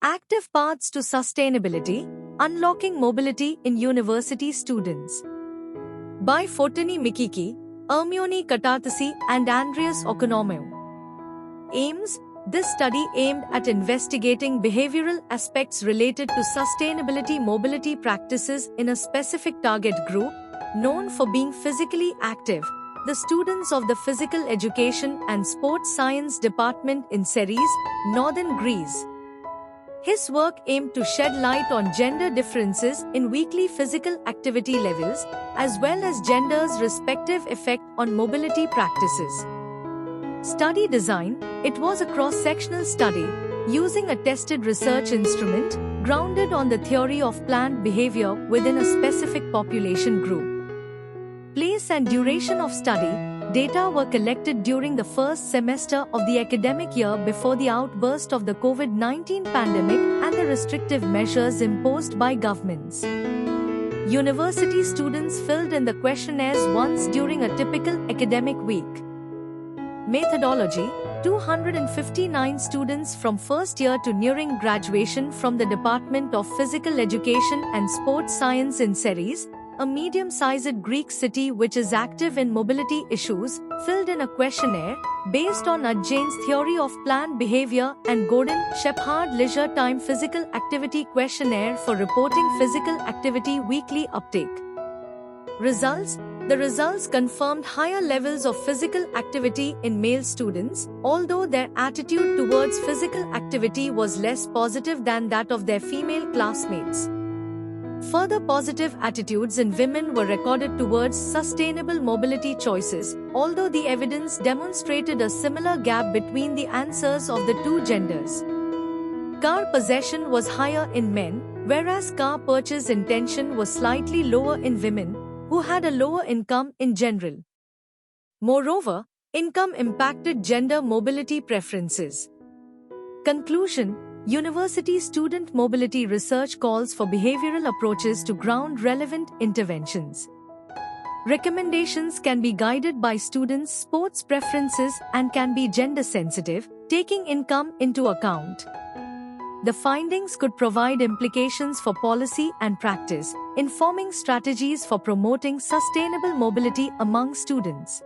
Active Paths to Sustainability, Unlocking Mobility in University Students. By Fotini Mikiki, Ermione Katatasi and Andreas Okonomou. Aims: this study aimed at investigating behavioral aspects related to sustainability mobility practices in a specific target group, known for being physically active, the students of the Physical Education and Sports Science Department in Ceres, northern Greece. His work aimed to shed light on gender differences in weekly physical activity levels, as well as gender's respective effect on mobility practices. Study design: it was a cross-sectional study, using a tested research instrument, grounded on the theory of planned behavior within a specific population group. Place and duration of study: data were collected during the first semester of the academic year before the outburst of the COVID-19 pandemic and the restrictive measures imposed by governments. University students filled in the questionnaires once during a typical academic week. Methodology: 259 students from first year to nearing graduation from the Department of Physical Education and Sports Science in Ceres, a medium-sized Greek city which is active in mobility issues, filled in a questionnaire based on Adjain's theory of planned behavior and Gordon Shephard Leisure Time Physical Activity Questionnaire for reporting physical activity weekly uptake. Results: the results confirmed higher levels of physical activity in male students, although their attitude towards physical activity was less positive than that of their female classmates. Further positive attitudes in women were recorded towards sustainable mobility choices, although the evidence demonstrated a similar gap between the answers of the two genders. Car possession was higher in men, whereas car purchase intention was slightly lower in women, who had a lower income in general. Moreover, income impacted gender mobility preferences. Conclusion: University student mobility research calls for behavioral approaches to ground relevant interventions. Recommendations can be guided by students' sports preferences and can be gender sensitive, taking income into account. The findings could provide implications for policy and practice, informing strategies for promoting sustainable mobility among students.